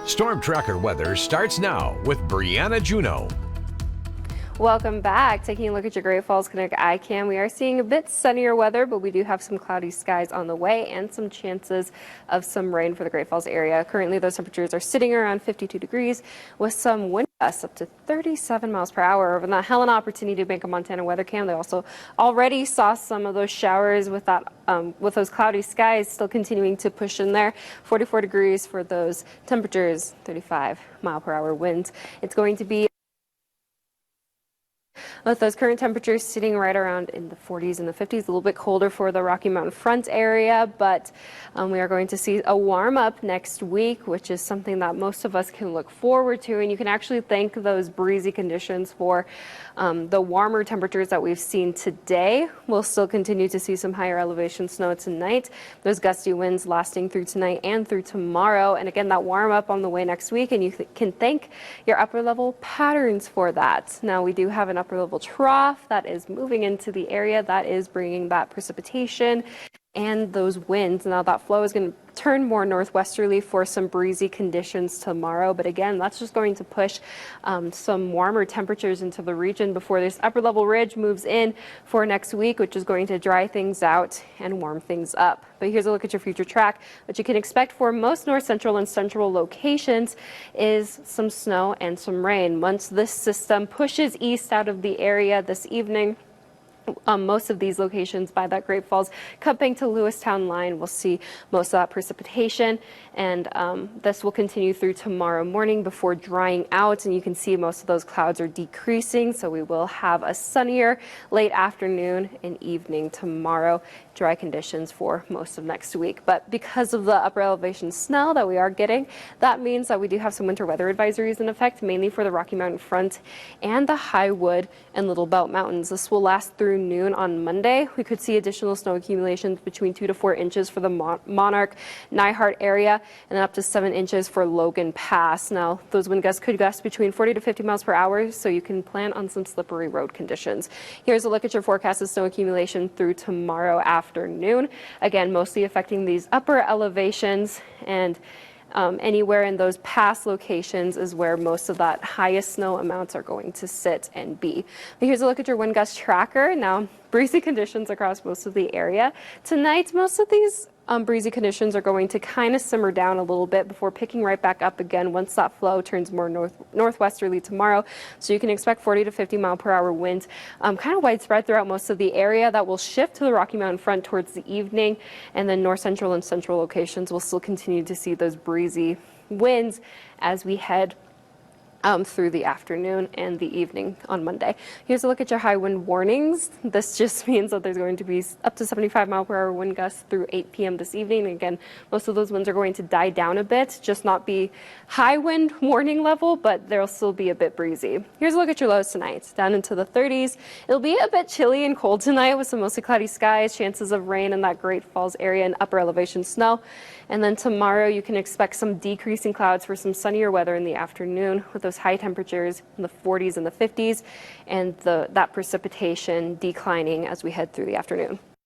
Storm Tracker weather starts now with Brianna Juneau. Welcome back. Taking a look at your Great Falls Connecticut iCam, we are seeing a bit sunnier weather, but we do have some cloudy skies on the way and some chances of some rain for the Great Falls area. Currently, those temperatures are sitting around 52 degrees with some wind gusts up to 37 miles per hour. Over in the Helen Opportunity Bank of Montana weather cam, they also already saw some of those showers with those cloudy skies still continuing to push in there. 44 degrees for those temperatures, 35-mile-per-hour winds. It's going to be with those current temperatures sitting right around in the 40s and the 50s, a little bit colder for the Rocky Mountain front area, but we are going to see a warm up next week, which is something that most of us can look forward to. And you can actually thank those breezy conditions for the warmer temperatures that we've seen today. We'll still continue to see some higher elevation snow tonight. Those gusty winds lasting through tonight and through tomorrow. And again, that warm up on the way next week, and you can thank your upper level patterns for that. Now, we do have an upper level trough that is moving into the area that is bringing that precipitation and those winds. Now that flow is going to turn more northwesterly for some breezy conditions tomorrow, but again, that's just going to push some warmer temperatures into the region before this upper level ridge moves in for next week, which is going to dry things out and warm things up. But here's a look at your future track. What you can expect for most north central and central locations is some snow and some rain. Once this system pushes east out of the area this evening, most of these locations by that Great Falls, Cupbank to Lewistown line will see most of that precipitation, and this will continue through tomorrow morning before drying out, and you can see most of those clouds are decreasing, so we will have a sunnier late afternoon and evening tomorrow. Dry conditions for most of next week, but because of the upper elevation snow that we are getting, that means that we do have some winter weather advisories in effect, mainly for the Rocky Mountain front and the Highwood and Little Belt Mountains. This will last through noon on Monday. We could see additional snow accumulations between 2 to 4 inches for the Monarch, Nyhart area, and then up to 7 inches for Logan Pass. Now, those wind gusts could gust between 40 to 50 miles per hour, so you can plan on some slippery road conditions. Here's a look at your forecasted snow accumulation through tomorrow afternoon. Again, mostly affecting these upper elevations, and anywhere in those past locations is where most of that highest snow amounts are going to sit and be. But here's a look at your wind gust tracker. Now, breezy conditions across most of the area. Tonight, most of these breezy conditions are going to kind of simmer down a little bit before picking right back up again once that flow turns more northwesterly tomorrow. So you can expect 40 to 50 mile per hour winds kind of widespread throughout most of the area. That will shift to the Rocky Mountain front towards the evening, and then north central and central locations will still continue to see those breezy winds as we head through the afternoon and the evening on Monday. Here's a look at your high wind warnings. This just means that there's going to be up to 75 mile per hour wind gusts through 8 p.m. this evening. Again, most of those winds are going to die down a bit, just not be high wind warning level, but there'll still be a bit breezy. Here's a look at your lows tonight, down into the 30s. It'll be a bit chilly and cold tonight with some mostly cloudy skies, chances of rain in that Great Falls area and upper elevation snow. And then tomorrow you can expect some decreasing clouds for some sunnier weather in the afternoon with those high temperatures in the 40s and the 50s, and that precipitation declining as we head through the afternoon.